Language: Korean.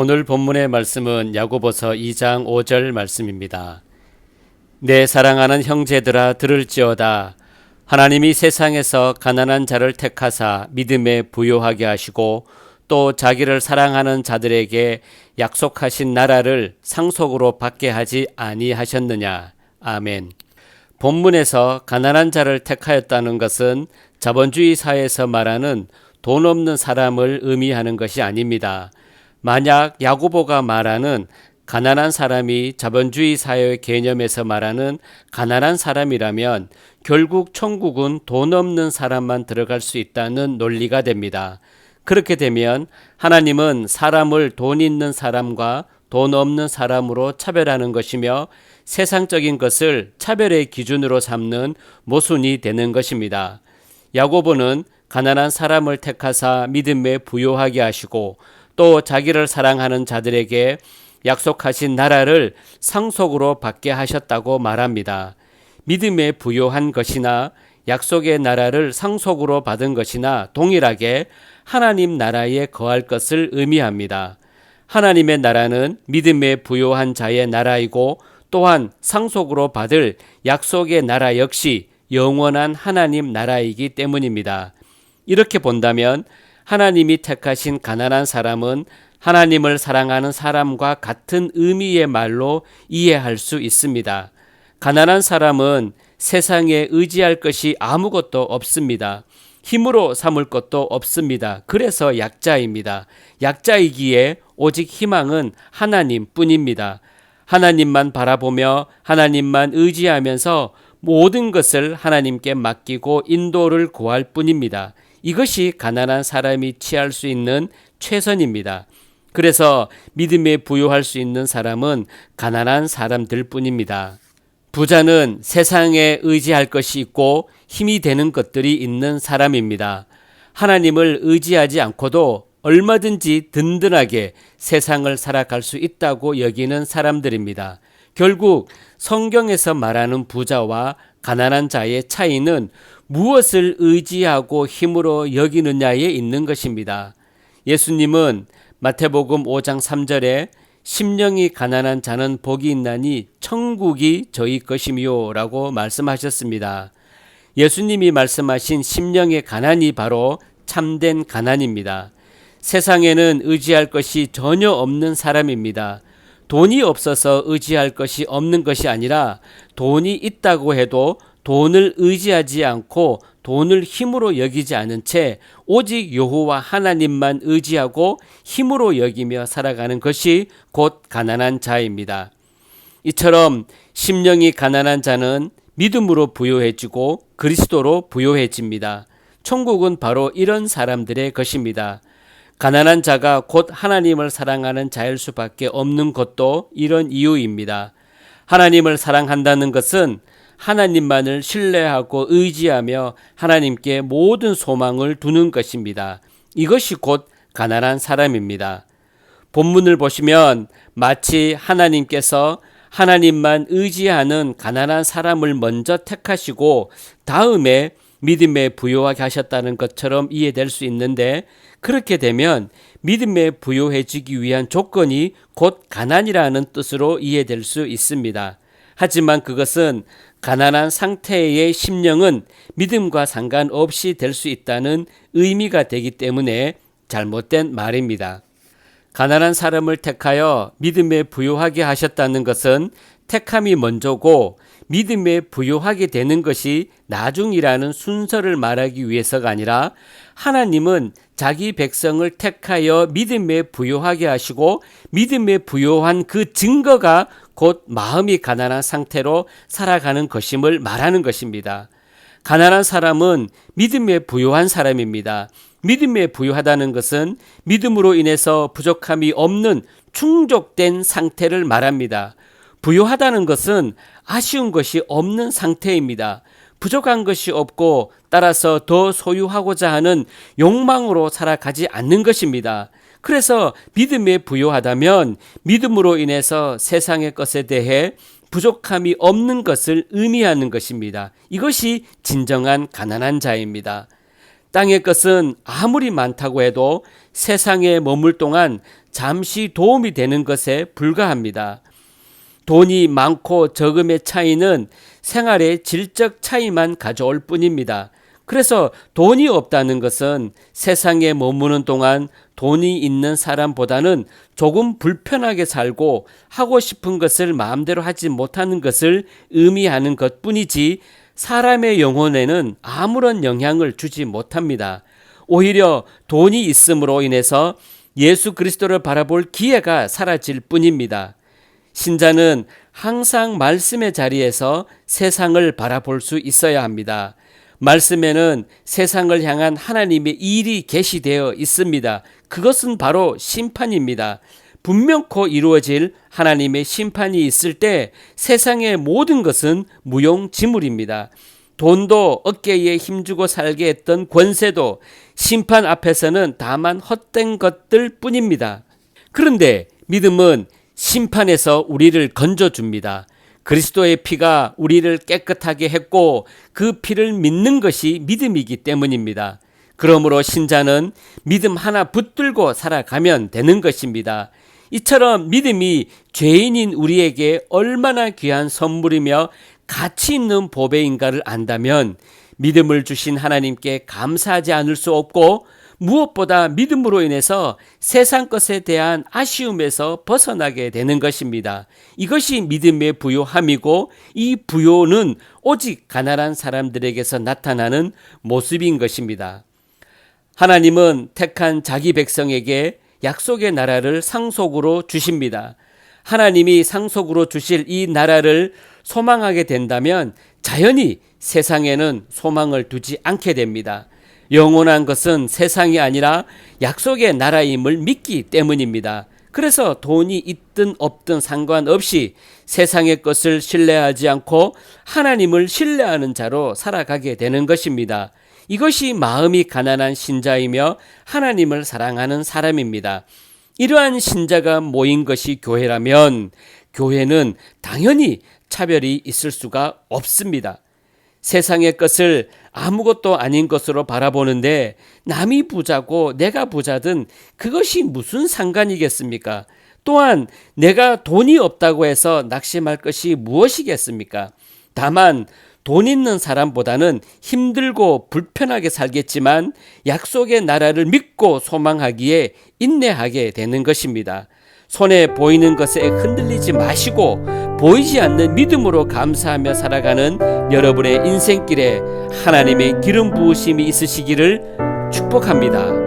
오늘 본문의 말씀은 야고보서 2장 5절 말씀입니다. 내 사랑하는 형제들아 들을지어다. 하나님이 세상에서 가난한 자를 택하사 믿음에 부요하게 하시고 또 자기를 사랑하는 자들에게 약속하신 나라를 상속으로 받게 하지 아니하셨느냐. 아멘. 본문에서 가난한 자를 택하였다는 것은 자본주의 사회에서 말하는 돈 없는 사람을 의미하는 것이 아닙니다. 만약 야고보가 말하는 가난한 사람이 자본주의 사회의 개념에서 말하는 가난한 사람이라면 결국 천국은 돈 없는 사람만 들어갈 수 있다는 논리가 됩니다. 그렇게 되면 하나님은 사람을 돈 있는 사람과 돈 없는 사람으로 차별하는 것이며 세상적인 것을 차별의 기준으로 삼는 모순이 되는 것입니다. 야고보는 가난한 사람을 택하사 믿음에 부요하게 하시고 또 자기를 사랑하는 자들에게 약속하신 나라를 상속으로 받게 하셨다고 말합니다. 믿음에 부요한 것이나 약속의 나라를 상속으로 받은 것이나 동일하게 하나님 나라에 거할 것을 의미합니다. 하나님의 나라는 믿음에 부요한 자의 나라이고 또한 상속으로 받을 약속의 나라 역시 영원한 하나님 나라이기 때문입니다. 이렇게 본다면 하나님이 택하신 가난한 사람은 하나님을 사랑하는 사람과 같은 의미의 말로 이해할 수 있습니다. 가난한 사람은 세상에 의지할 것이 아무것도 없습니다. 힘으로 삼을 것도 없습니다. 그래서 약자입니다. 약자이기에 오직 희망은 하나님뿐입니다. 하나님만 바라보며 하나님만 의지하면서 모든 것을 하나님께 맡기고 인도를 구할 뿐입니다. 이것이 가난한 사람이 취할 수 있는 최선입니다. 그래서 믿음에 부요할 수 있는 사람은 가난한 사람들 뿐입니다. 부자는 세상에 의지할 것이 있고 힘이 되는 것들이 있는 사람입니다. 하나님을 의지하지 않고도 얼마든지 든든하게 세상을 살아갈 수 있다고 여기는 사람들입니다. 결국 성경에서 말하는 부자와 가난한 자의 차이는 무엇을 의지하고 힘으로 여기느냐에 있는 것입니다. 예수님은 마태복음 5장 3절에 심령이 가난한 자는 복이 있나니 천국이 저희 것이며 라고 말씀하셨습니다. 예수님이 말씀하신 심령의 가난이 바로 참된 가난입니다. 세상에는 의지할 것이 전혀 없는 사람입니다. 돈이 없어서 의지할 것이 없는 것이 아니라 돈이 있다고 해도 돈을 의지하지 않고 돈을 힘으로 여기지 않은 채 오직 여호와 하나님만 의지하고 힘으로 여기며 살아가는 것이 곧 가난한 자입니다. 이처럼 심령이 가난한 자는 믿음으로 부요해지고 그리스도로 부요해집니다. 천국은 바로 이런 사람들의 것입니다. 가난한 자가 곧 하나님을 사랑하는 자일 수밖에 없는 것도 이런 이유입니다. 하나님을 사랑한다는 것은 하나님만을 신뢰하고 의지하며 하나님께 모든 소망을 두는 것입니다. 이것이 곧 가난한 사람입니다. 본문을 보시면 마치 하나님께서 하나님만 의지하는 가난한 사람을 먼저 택하시고 다음에 믿음에 부요하게 하셨다는 것처럼 이해될 수 있는데 그렇게 되면 믿음에 부요해지기 위한 조건이 곧 가난이라는 뜻으로 이해될 수 있습니다. 하지만 그것은 가난한 상태의 심령은 믿음과 상관없이 될 수 있다는 의미가 되기 때문에 잘못된 말입니다. 가난한 사람을 택하여 믿음에 부요하게 하셨다는 것은 택함이 먼저고 믿음에 부요하게 되는 것이 나중이라는 순서를 말하기 위해서가 아니라 하나님은 자기 백성을 택하여 믿음에 부요하게 하시고 믿음에 부요한 그 증거가 곧 마음이 가난한 상태로 살아가는 것임을 말하는 것입니다. 가난한 사람은 믿음에 부요한 사람입니다. 믿음에 부요하다는 것은 믿음으로 인해서 부족함이 없는 충족된 상태를 말합니다. 부요하다는 것은 아쉬운 것이 없는 상태입니다. 부족한 것이 없고 따라서 더 소유하고자 하는 욕망으로 살아가지 않는 것입니다. 그래서 믿음에 부요하다면 믿음으로 인해서 세상의 것에 대해 부족함이 없는 것을 의미하는 것입니다. 이것이 진정한 가난한 자입니다. 땅의 것은 아무리 많다고 해도 세상에 머물 동안 잠시 도움이 되는 것에 불과합니다. 돈이 많고 적음의 차이는 생활의 질적 차이만 가져올 뿐입니다. 그래서 돈이 없다는 것은 세상에 머무는 동안 돈이 있는 사람보다는 조금 불편하게 살고 하고 싶은 것을 마음대로 하지 못하는 것을 의미하는 것뿐이지 사람의 영혼에는 아무런 영향을 주지 못합니다. 오히려 돈이 있음으로 인해서 예수 그리스도를 바라볼 기회가 사라질 뿐입니다. 신자는 항상 말씀의 자리에서 세상을 바라볼 수 있어야 합니다. 말씀에는 세상을 향한 하나님의 일이 계시되어 있습니다. 그것은 바로 심판입니다. 분명코 이루어질 하나님의 심판이 있을 때 세상의 모든 것은 무용지물입니다. 돈도 어깨에 힘주고 살게 했던 권세도 심판 앞에서는 다만 헛된 것들 뿐입니다. 그런데 믿음은 심판에서 우리를 건져줍니다. 그리스도의 피가 우리를 깨끗하게 했고 그 피를 믿는 것이 믿음이기 때문입니다. 그러므로 신자는 믿음 하나 붙들고 살아가면 되는 것입니다. 이처럼 믿음이 죄인인 우리에게 얼마나 귀한 선물이며 가치 있는 보배인가를 안다면 믿음을 주신 하나님께 감사하지 않을 수 없고 무엇보다 믿음으로 인해서 세상 것에 대한 아쉬움에서 벗어나게 되는 것입니다. 이것이 믿음의 부요함이고 이 부요는 오직 가난한 사람들에게서 나타나는 모습인 것입니다. 하나님은 택한 자기 백성에게 약속의 나라를 상속으로 주십니다. 하나님이 상속으로 주실 이 나라를 소망하게 된다면 자연히 세상에는 소망을 두지 않게 됩니다. 영원한 것은 세상이 아니라 약속의 나라임을 믿기 때문입니다. 그래서 돈이 있든 없든 상관없이 세상의 것을 신뢰하지 않고 하나님을 신뢰하는 자로 살아가게 되는 것입니다. 이것이 마음이 가난한 신자이며 하나님을 사랑하는 사람입니다. 이러한 신자가 모인 것이 교회라면 교회는 당연히 차별이 있을 수가 없습니다. 세상의 것을 아무것도 아닌 것으로 바라보는데 남이 부자고 내가 부자든 그것이 무슨 상관이겠습니까? 또한 내가 돈이 없다고 해서 낙심할 것이 무엇이겠습니까? 다만 돈 있는 사람보다는 힘들고 불편하게 살겠지만 약속의 나라를 믿고 소망하기에 인내하게 되는 것입니다. 손에 보이는 것에 흔들리지 마시고 보이지 않는 믿음으로 감사하며 살아가는 여러분의 인생길에 하나님의 기름 부으심이 있으시기를 축복합니다.